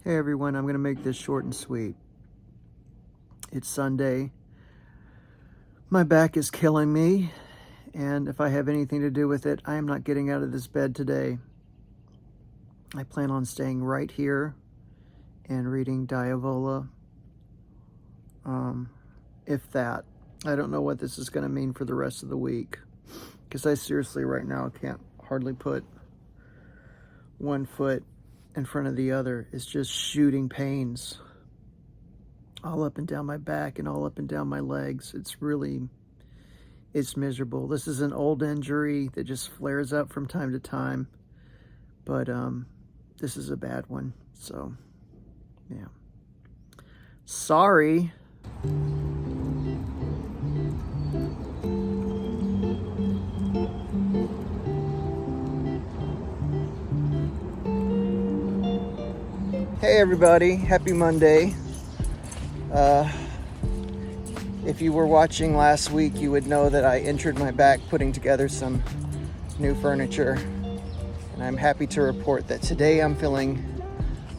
Hey everyone, I'm going to make this short and sweet. It's Sunday. My back is killing me, and if I have anything to do with it, I am not getting out of this bed today. I plan on staying right here and reading Diavola. If that. I don't know what this is going to mean for the rest of the week, because I seriously right now can't hardly put one foot in front of the other. It's just shooting pains all up and down my back and all up and down my legs. It's miserable. This is an old injury that just flares up from time to time, but this is a bad one. So yeah, sorry. Hey everybody, happy Monday. If you were watching last week, you would know that I injured my back putting together some new furniture. And I'm happy to report that today I'm feeling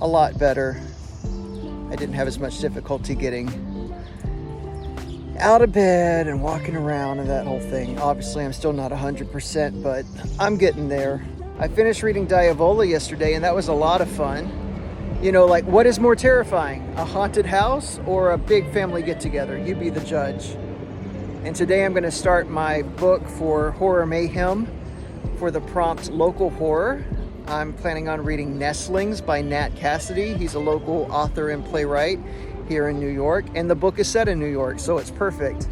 a lot better. I didn't have as much difficulty getting out of bed and walking around and that whole thing. Obviously, I'm still not 100%, but I'm getting there. I finished reading Diavola yesterday, and that was a lot of fun. You know, like, what is more terrifying, a haunted house or a big family get-together? You be the judge. And today I'm going to start my book for Horror Mayhem for the prompt Local Horror. I'm planning on reading Nestlings by Nat Cassidy. He's a local author and playwright here in New York, and the book is set in New York, so it's perfect.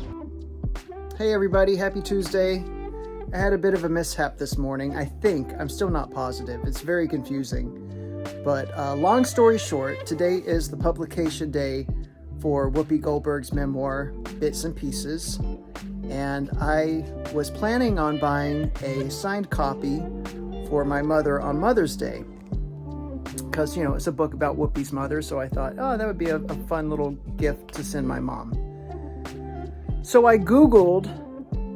Hey everybody, happy Tuesday. I had a bit of a mishap this morning. I think, I'm still not positive. It's very confusing. But long story short, today is the publication day for Whoopi Goldberg's memoir, Bits and Pieces. And I was planning on buying a signed copy for my mother on Mother's Day. Because, you know, it's a book about Whoopi's mother, so I thought, oh, that would be a fun little gift to send my mom. So I Googled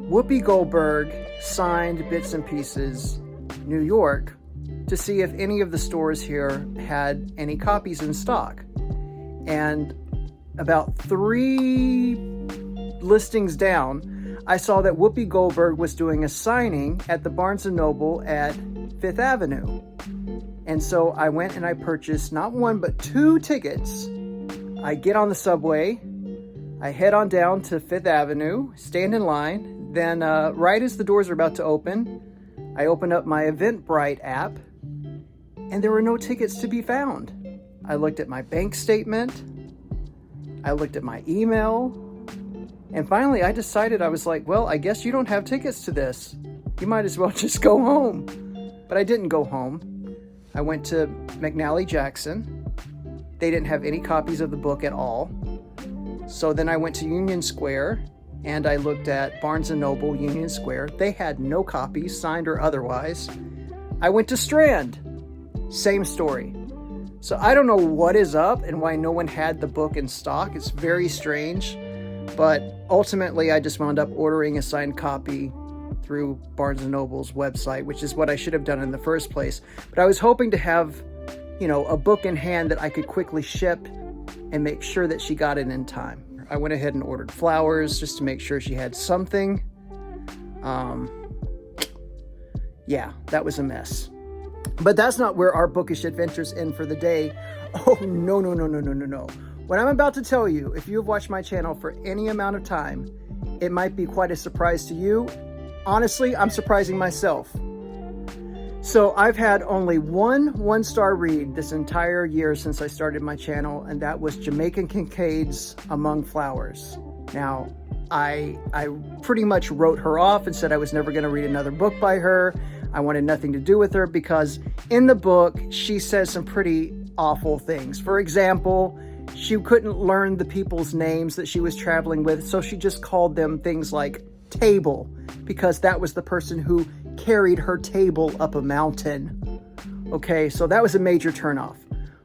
Whoopi Goldberg signed Bits and Pieces, New York, to see if any of the stores here had any copies in stock. And about 3 listings down, I saw that Whoopi Goldberg was doing a signing at the Barnes & Noble at 5th Avenue. And so I went and I purchased not 1, but 2 tickets. I get on the subway, I head on down to 5th Avenue, stand in line, then right as the doors are about to open, I open up my Eventbrite app, and there were no tickets to be found. I looked at my bank statement, I looked at my email, and finally I decided, I was like, well, I guess you don't have tickets to this. You might as well just go home. But I didn't go home. I went to McNally Jackson. They didn't have any copies of the book at all. So then I went to Union Square, and I looked at Barnes & Noble Union Square. They had no copies, signed or otherwise. I went to Strand. Same story. So I don't know what is up and why no one had the book in stock. It's very strange. But ultimately, I just wound up ordering a signed copy through Barnes & Noble's website, which is what I should have done in the first place. But I was hoping to have, you know, a book in hand that I could quickly ship and make sure that she got it in time. I went ahead and ordered flowers just to make sure she had something. Yeah, that was a mess. But that's not where our bookish adventures end for the day. Oh, no. What I'm about to tell you, if you have watched my channel for any amount of time, it might be quite a surprise to you. Honestly, I'm surprising myself. So I've had only one-star read this entire year since I started my channel, and that was Jamaican Kincaid's Among Flowers. Now, I pretty much wrote her off and said I was never going to read another book by her. I wanted nothing to do with her because in the book, she says some pretty awful things. For example, she couldn't learn the people's names that she was traveling with, so she just called them things like table, because that was the person who carried her table up a mountain. Okay, so that was a major turnoff.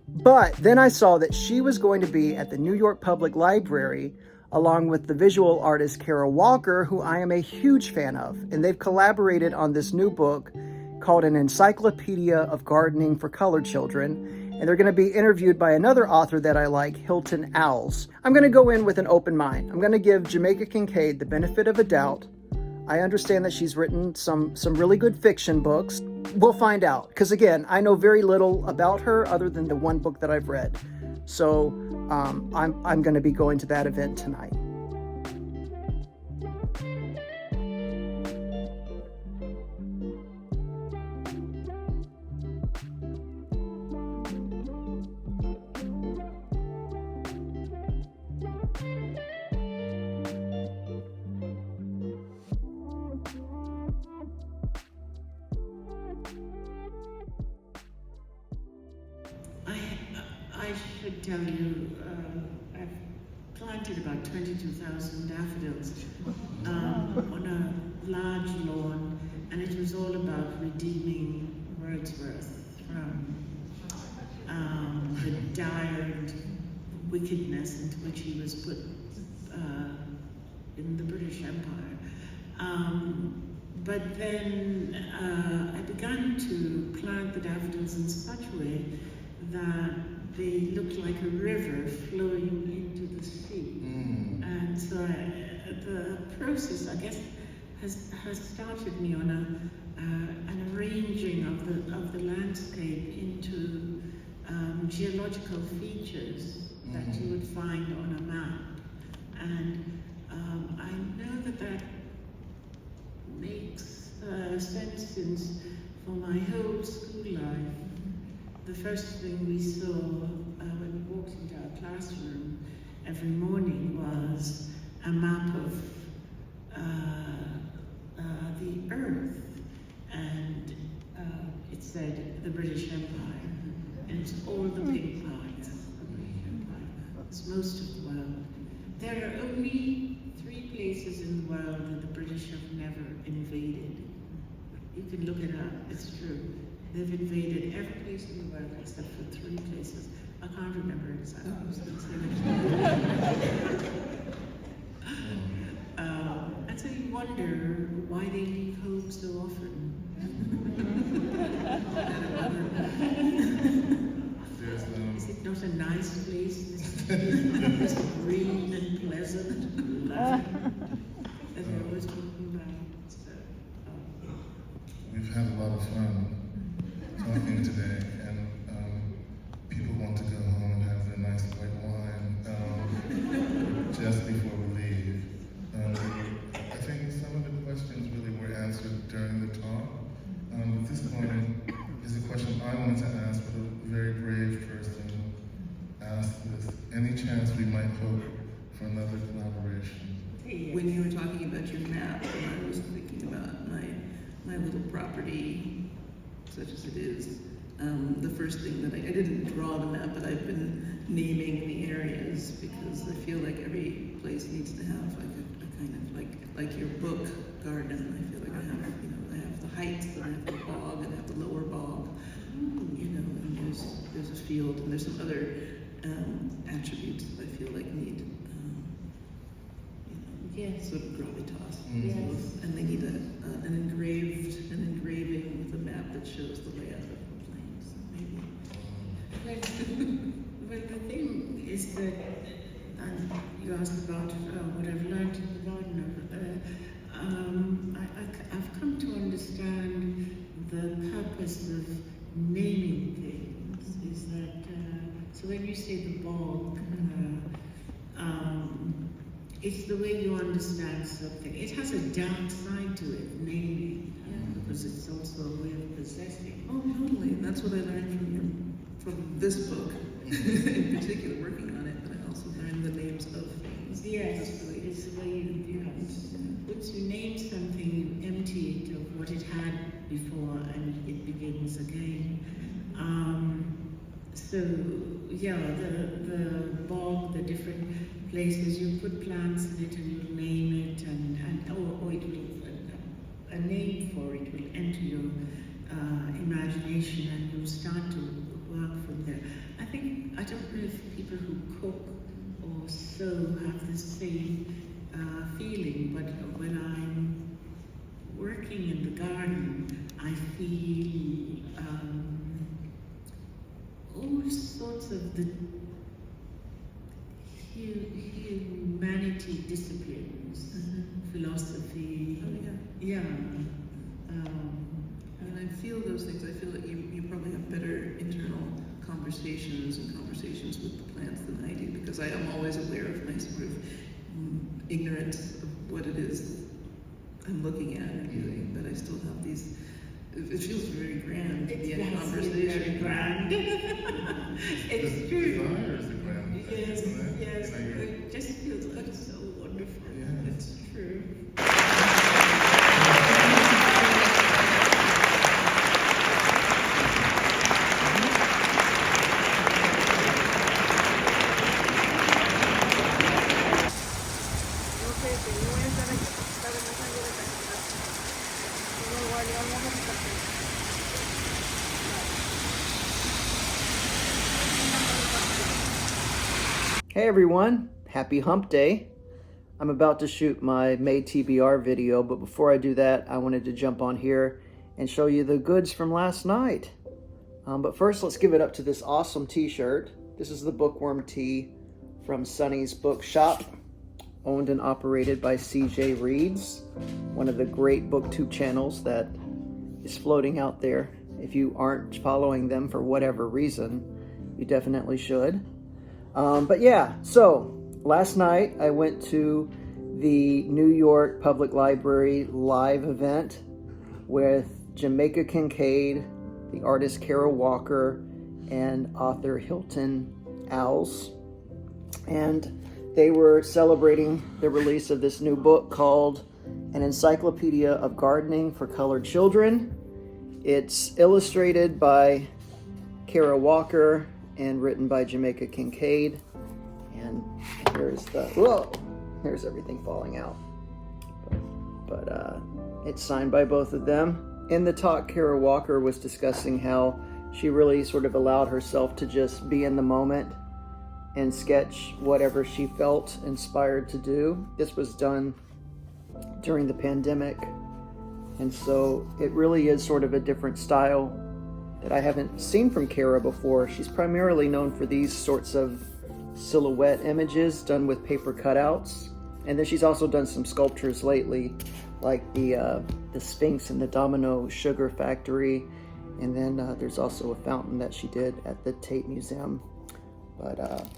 But then I saw that she was going to be at the New York Public Library along with the visual artist Kara Walker, who I am a huge fan of. And they've collaborated on this new book called An Encyclopedia of Gardening for Colored Children. and they're going to be interviewed by another author that I like, Hilton Owls. I'm going to go in with an open mind. I'm going to give Jamaica Kincaid the benefit of a doubt. I understand that she's written some really good fiction books. We'll find out, because again, I know very little about her other than the one book that I've read. So I'm going to be going to that event tonight. I should tell you, I've planted about 22,000 daffodils on a large lawn, and it was all about redeeming Wordsworth from the dire wickedness into which he was put in the British Empire. But then I began to plant the daffodils in such a way that they looked like a river flowing into the sea. And so the process, I guess, has started me on an arranging of the landscape into geological features that you would find on a map. And I know that makes sense, since for my whole school life, the first thing we saw when we walked into our classroom every morning was a map of the Earth, and it said the British Empire, and it's all the big parts of the British Empire. It's most of the world. There are only 3 places in the world that the British have never invaded. You can look it up, it's true. They've invaded every place in the world except for 3 places. I can't remember exactly. And so you wonder why they leave home so often. Is it not a nice place? It's green and pleasant and lovely, as they're always talking about. So, we've had a lot of fun talking today, and people want to go home and have their nice white wine just before we leave. I think some of the questions really were answered during the talk. But this one is a question I wanted to ask, but a very brave person asked this. Any chance we might hope for another collaboration? When you were talking about your map, I was thinking about my little property, such as it is. The first thing that I didn't draw the map, but I've been naming the areas, because I feel like every place needs to have like a kind of like your book garden. I feel like I have the heights, and I have the bog, and I have the lower bog, and there's a field, and there's some other attributes that I feel like need sort of gravitas. yes. And they need an engraving with a map that shows the layout of the plains, maybe. Well, the thing is that, and you asked about what I've learned in the garden. I've come to understand the purpose of naming things is that, so when you say the bog, it's the way you understand something. It has a dark side to it, naming, because it's also a way of possessing. Oh, totally. And that's what I learned from this book, in particular, working on it. But I also learned the names of things. Yes, it's the way once you name something, you empty it of what it had before, and it begins again. So yeah, the bog, the different places, you put plants in it and you name it, or it will, a name for it will enter your imagination, and you'll start to work from there. I don't know if people who cook or sew have the same feeling, but when I'm working in the garden, I feel the humanity disciplines, philosophy. Oh, yeah. Yeah. And I feel those things. I feel that you probably have better internal conversations and conversations with the plants than I do, because I am always aware of my sort of ignorance of what it is I'm looking at or doing, but I still have these. It feels very grand to be in a conversation. Very grand. It's true. Desire is the grand thing, Yes, isn't it? yes. You know, It just feels like so wonderful. Yeah. It's true. Hey everyone, happy hump day. I'm about to shoot my May TBR video, but before I do that, I wanted to jump on here and show you the goods from last night. But first, let's give it up to this awesome t-shirt. This is the Bookworm tee from Sunny's Bookshop, owned and operated by CJ Reads, one of the great booktube channels that is floating out there. If you aren't following them for whatever reason, you definitely should. But yeah, so last night I went to the New York Public Library live event with Jamaica Kincaid, the artist Kara Walker, and author Hilton Owls. And they were celebrating the release of this new book called An Encyclopedia of Gardening for Colored Children. It's illustrated by Kara Walker and written by Jamaica Kincaid. And here's everything falling out. But it's signed by both of them. In the talk, Kara Walker was discussing how she really sort of allowed herself to just be in the moment and sketch whatever she felt inspired to do. This was done during the pandemic. And so it really is sort of a different style that I haven't seen from Kara before. She's primarily known for these sorts of silhouette images done with paper cutouts. And then she's also done some sculptures lately, like the Sphinx in the Domino Sugar Factory. And then there's also a fountain that she did at the Tate Museum. But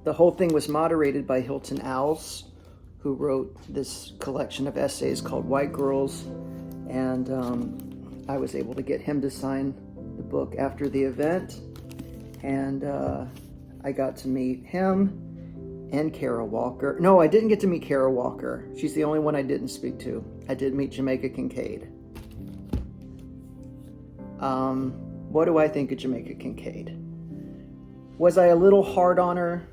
the whole thing was moderated by Hilton Owls, who wrote this collection of essays called White Girls. And I was able to get him to sign the book after the event, and I got to meet him and Kara Walker. No, I didn't get to meet Kara Walker. She's the only one I didn't speak to. I did meet Jamaica Kincaid. What do I think of Jamaica Kincaid? Was I a little hard on her?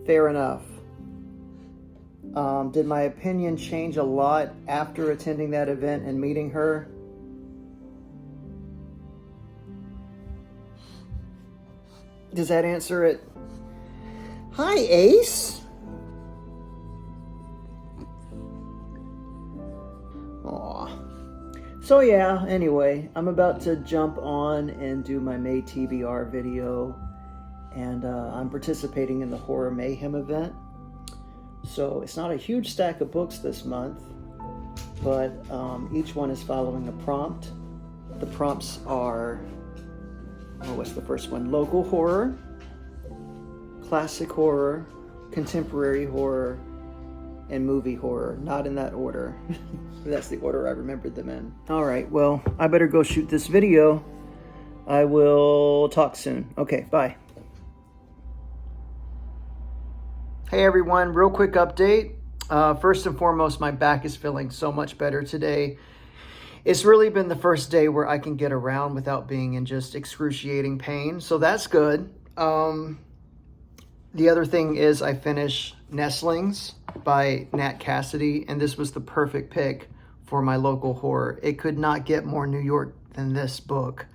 Fair enough. Did my opinion change a lot after attending that event and meeting her? Does that answer it? Hi, Ace. Aw. So yeah, anyway, I'm about to jump on and do my May TBR video, and I'm participating in the Horror Mayhem event. So it's not a huge stack of books this month, but each one is following a prompt. The prompts are, what's the first one? Local horror, classic horror, contemporary horror, and movie horror. Not in that order. That's the order I remembered them in. All right, well, I better go shoot this video. I will talk soon. Okay, bye. Hey everyone, real quick update. First and foremost, my back is feeling so much better today. It's really been the first day where I can get around without being in just excruciating pain, so that's good. The other thing is I finished Nestlings by Nat Cassidy, and this was the perfect pick for my local horror. It could not get more New York than this book.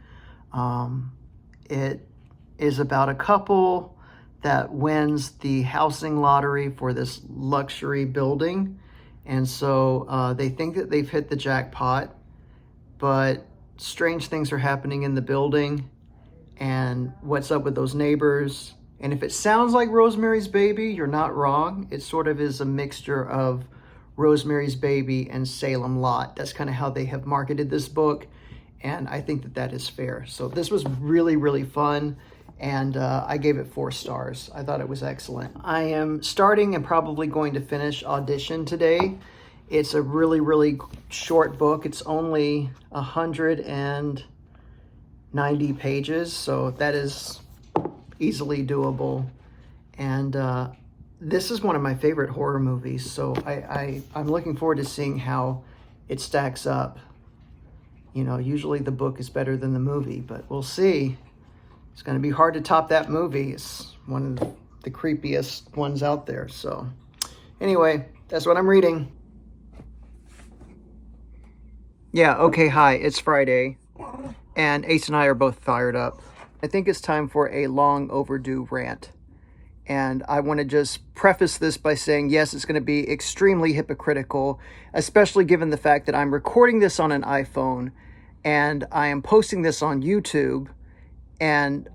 It is about a couple that wins the housing lottery for this luxury building. And so they think that they've hit the jackpot, but strange things are happening in the building. and what's up with those neighbors. And if it sounds like Rosemary's Baby, you're not wrong. It sort of is a mixture of Rosemary's Baby and Salem Lot. That's kind of how they have marketed this book, and I think that that is fair. So this was really, really fun, and I gave it 4 stars. I thought it was excellent. I am starting and probably going to finish Audition today. It's a really, really short book. It's only 190 pages, so that is easily doable. And this is one of my favorite horror movies, so I'm looking forward to seeing how it stacks up. You know, usually the book is better than the movie, but we'll see. It's going to be hard to top that movie. It's one of the creepiest ones out there. So anyway, that's what I'm reading. Yeah, okay, hi, it's Friday, and Ace and I are both fired up. I think it's time for a long overdue rant. And I want to just preface this by saying, yes, it's going to be extremely hypocritical, especially given the fact that I'm recording this on an iPhone and I am posting this on YouTube, and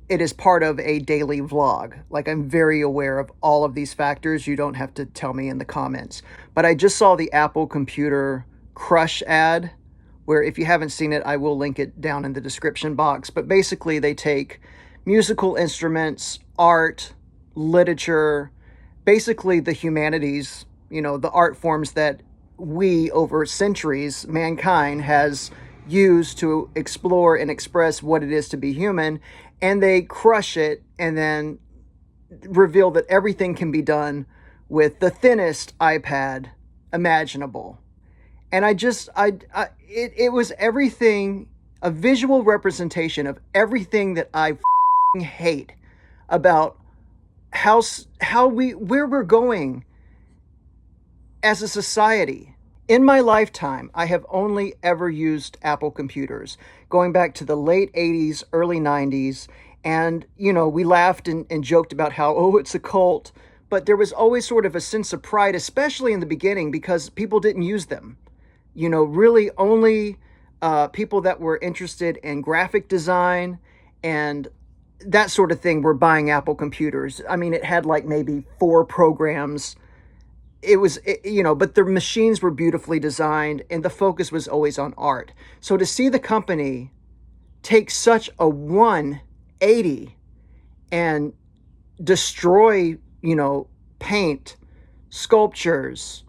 it is part of a daily vlog. Like, I'm very aware of all of these factors. You don't have to tell me in the comments. But I just saw the Apple Computer Crush ad, where if you haven't seen it, I will link it down in the description box. But basically, they take musical instruments, art, literature, basically the humanities, you know, the art forms that we, over centuries, mankind has used to explore and express what it is to be human, and they crush it and then reveal that everything can be done with the thinnest iPad imaginable. And it was everything, a visual representation of everything that I hate about where we're going as a society. In my lifetime, I have only ever used Apple computers, going back to the late 80s, early 90s. And, you know, we laughed and joked about how, oh, it's a cult. But there was always sort of a sense of pride, especially in the beginning, because people didn't use them. You know, really only people that were interested in graphic design and that sort of thing were buying Apple computers. I mean, it had like maybe 4 programs. But the machines were beautifully designed and the focus was always on art. So to see the company take such a 180 and destroy, you know, paint, sculptures,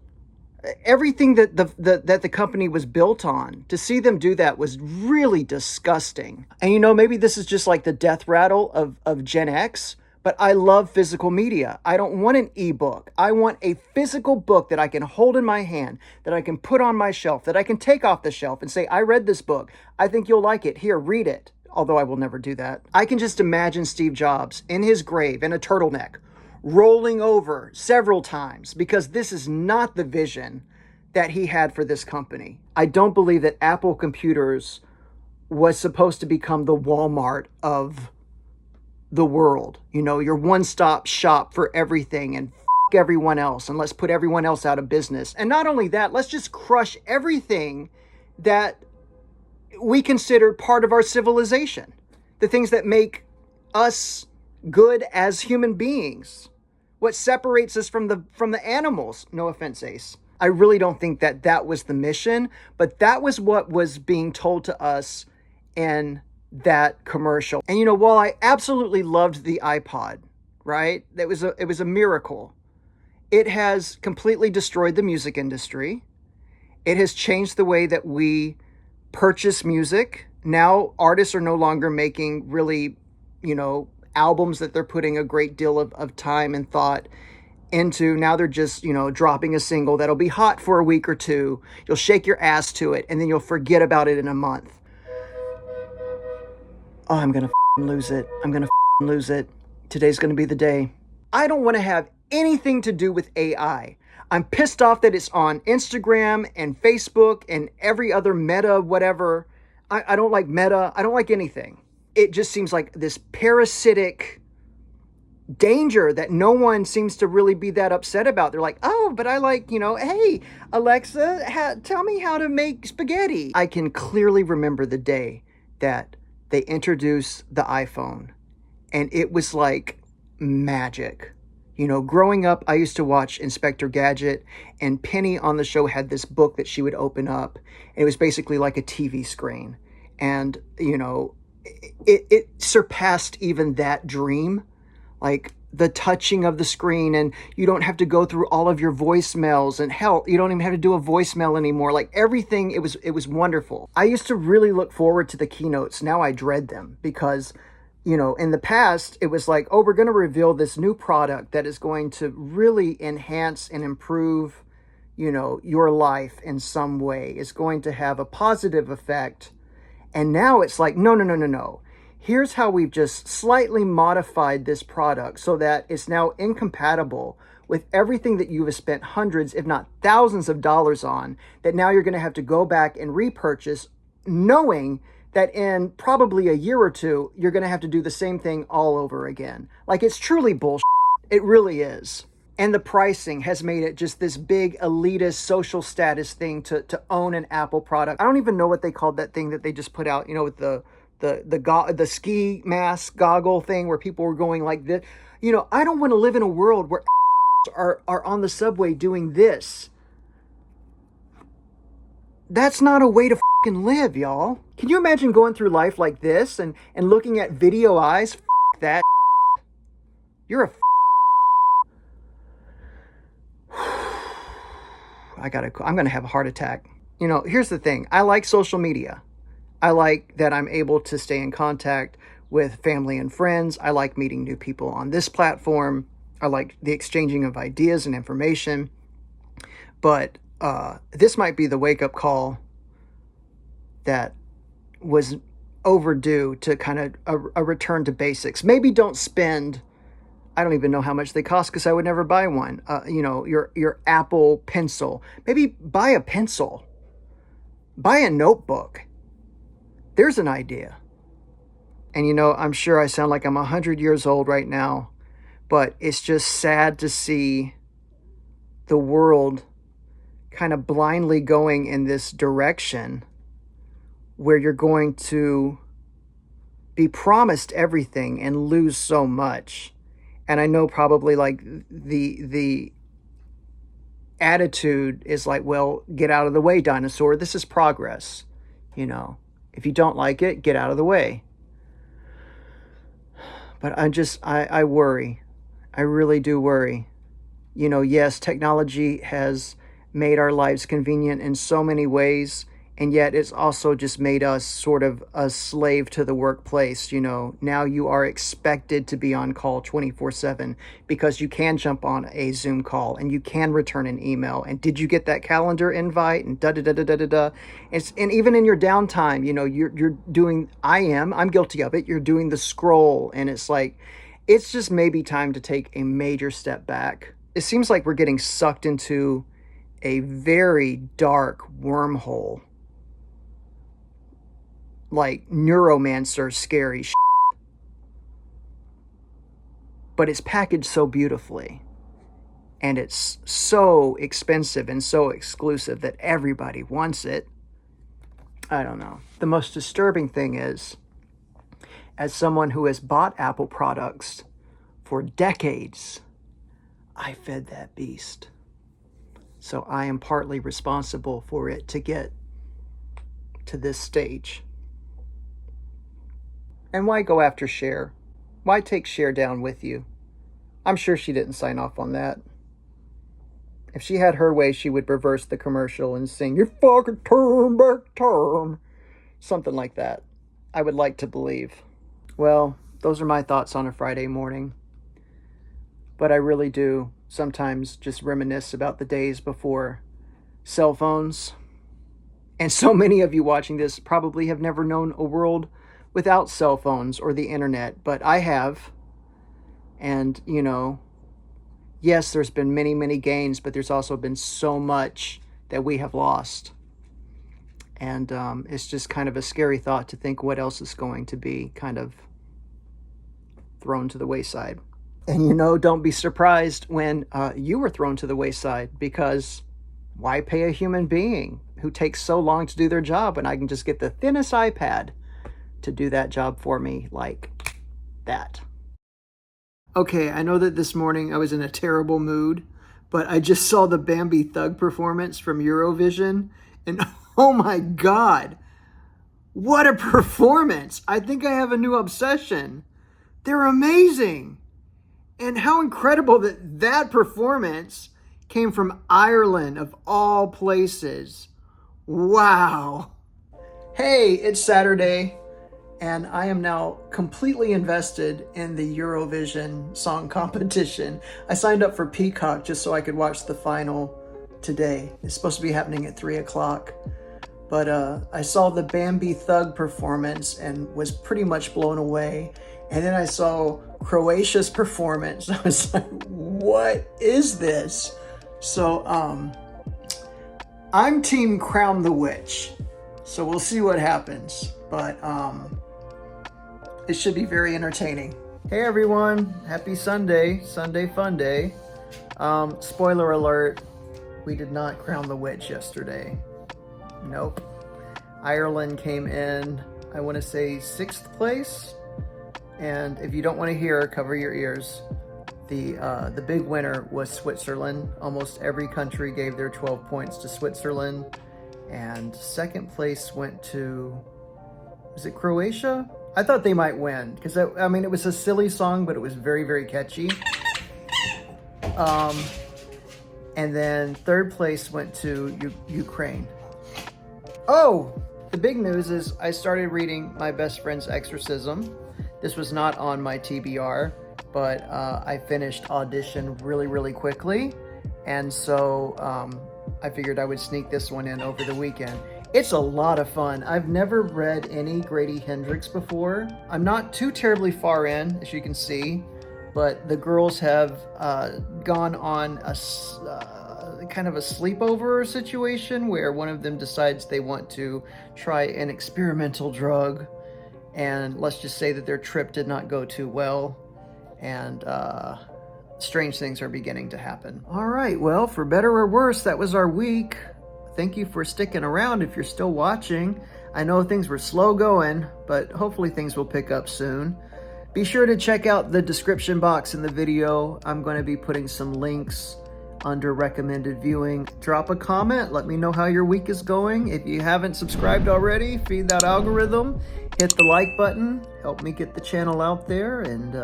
everything that the company was built on, to see them do that was really disgusting. And, you know, maybe this is just like the death rattle of Gen X, but I love physical media. I don't want an ebook. I want a physical book that I can hold in my hand, that I can put on my shelf, that I can take off the shelf and say, I read this book. I think you'll like it. Here, read it. Although I will never do that. I can just imagine Steve Jobs in his grave in a turtleneck, rolling over several times, because this is not the vision that he had for this company. I don't believe that Apple Computers was supposed to become the Walmart of the world. You know, your one-stop shop for everything, and everyone else, and let's put everyone else out of business. And not only that, let's just crush everything that we consider part of our civilization. The things that make us good as human beings. What separates us from the animals. No offense, Ace. I really don't think that that was the mission, but that was what was being told to us in that commercial. And, you know, while I absolutely loved the iPod, right? It was a miracle. It has completely destroyed the music industry. It has changed the way that we purchase music. Now artists are no longer making really, you know, albums that they're putting a great deal of time and thought into. Now they're just, you know, dropping a single that'll be hot for a week or two. You'll shake your ass to it, and then you'll forget about it in a month. Oh, I'm gonna lose it. I'm gonna lose it. Today's gonna be the day. I don't want to have anything to do with AI. I'm pissed off that it's on Instagram and Facebook and every other Meta, whatever. I don't like Meta. I don't like anything. It just seems like this parasitic danger that no one seems to really be that upset about. They're like, oh, but I like, you know, hey, Alexa, tell me how to make spaghetti. I can clearly remember the day that they introduced the iPhone, and it was like magic. You know, growing up, I used to watch Inspector Gadget, and Penny on the show had this book that she would open up. And it was basically like a TV screen. And, you know, it surpassed even that dream. Like the touching of the screen, and you don't have to go through all of your voicemails, and hell, you don't even have to do a voicemail anymore. Like everything, it was wonderful. I used to really look forward to the keynotes. Now I dread them because, you know, in the past, it was like, oh, we're going to reveal this new product that is going to really enhance and improve, you know, your life in some way. It's going to have a positive effect. And now it's like, no. Here's how we've just slightly modified this product so that it's now incompatible with everything that you have spent hundreds, if not thousands of dollars on, that now you're going to have to go back and repurchase, knowing that in probably a year or two, you're going to have to do the same thing all over again. Like, it's truly bullshit. It really is. And the pricing has made it just this big elitist social status thing to own an Apple product. I don't even know what they called that thing that they just put out, you know, with the ski mask goggle thing where people were going like this. You know, I don't want to live in a world where are on the subway doing this. That's not a way to fucking live, y'all. Can you imagine going through life like this and looking at video eyes? That. You're a I'm going to have a heart attack. You know, here's the thing. I like social media. I like that I'm able to stay in contact with family and friends. I like meeting new people on this platform. I like the exchanging of ideas and information. But this might be the wake-up call that was overdue to kind of a return to basics. Maybe don't spend, I don't even know how much they cost because I would never buy one. You know, your Apple Pencil. Maybe buy a pencil. Buy a notebook. There's an idea. And, you know, I'm sure I sound like I'm 100 years old right now, but it's just sad to see the world kind of blindly going in this direction where you're going to be promised everything and lose so much. And I know probably like the attitude is like, well, get out of the way, dinosaur. This is progress. You know, if you don't like it, get out of the way. But I worry. I really do worry. You know, yes, technology has made our lives convenient in so many ways, and yet it's also just made us sort of a slave to the workplace. You know, now you are expected to be on call 24/7 because you can jump on a Zoom call and you can return an email. And did you get that calendar invite? And da-da-da-da-da-da. And even in your downtime, you know, you're doing, I'm guilty of it. You're doing the scroll, and it's like, it's just maybe time to take a major step back. It seems like we're getting sucked into a very dark wormhole. Like Neuromancer scary shit. But it's packaged so beautifully. And it's so expensive and so exclusive that everybody wants it. I don't know. The most disturbing thing is, as someone who has bought Apple products for decades, I fed that beast. So I am partly responsible for it to get to this stage. And why go after Cher? Why take Cher down with you? I'm sure she didn't sign off on that. If she had her way, she would reverse the commercial and sing, "You fucking turn back time." Something like that. I would like to believe. Well, those are my thoughts on a Friday morning. But I really do sometimes just reminisce about the days before cell phones. And so many of you watching this probably have never known a world without cell phones or the internet, but I have. And, you know, yes, there's been many, many gains, but there's also been so much that we have lost. And it's just kind of a scary thought to think what else is going to be kind of thrown to the wayside. And, you know, don't be surprised when you were thrown to the wayside, because why pay a human being who takes so long to do their job when I can just get the thinnest iPad to do that job for me like that. Okay, I know that this morning I was in a terrible mood, but I just saw the Bambi Thug performance from Eurovision, and oh my God, what a performance! I think I have a new obsession. They're amazing. And how incredible that that performance came from Ireland, of all places. Wow. Hey, it's Saturday, and I am now completely invested in the Eurovision song competition. I signed up for Peacock just so I could watch the final today. It's supposed to be happening at 3 o'clock. But I saw the Bambi Thug performance and was pretty much blown away. And then I saw Croatia's performance. I was like, what is this? So I'm team Crown the Witch. So we'll see what happens. But it should be very entertaining. Hey everyone, happy Sunday. Sunday fun day. Spoiler alert, we did not crown the witch yesterday. Nope. Ireland came in, I want to say 6th place. And if you don't want to hear, cover your ears. The big winner was Switzerland. Almost every country gave their 12 points to Switzerland. And 2nd place went to, was it Croatia? I thought they might win because I mean, it was a silly song, but it was very, very catchy. And then 3rd place went to Ukraine. Oh, the big news is I started reading My Best Friend's Exorcism. This was not on my TBR, but I finished Audition really, really quickly. And so I figured I would sneak this one in over the weekend. It's a lot of fun. I've never read any Grady Hendrix before. I'm not too terribly far in, as you can see, but the girls have gone on a kind of a sleepover situation where one of them decides they want to try an experimental drug, and let's just say that their trip did not go too well, and strange things are beginning to happen. All right, well, for better or worse, that was our week. Thank you for sticking around if you're still watching. I know things were slow going, but hopefully things will pick up soon. Be sure to check out the description box in the video. I'm going to be putting some links under recommended viewing. Drop a comment. Let me know how your week is going. If you haven't subscribed already, feed that algorithm. Hit the like button. Help me get the channel out there. And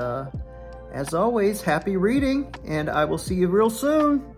as always, happy reading, and I will see you real soon.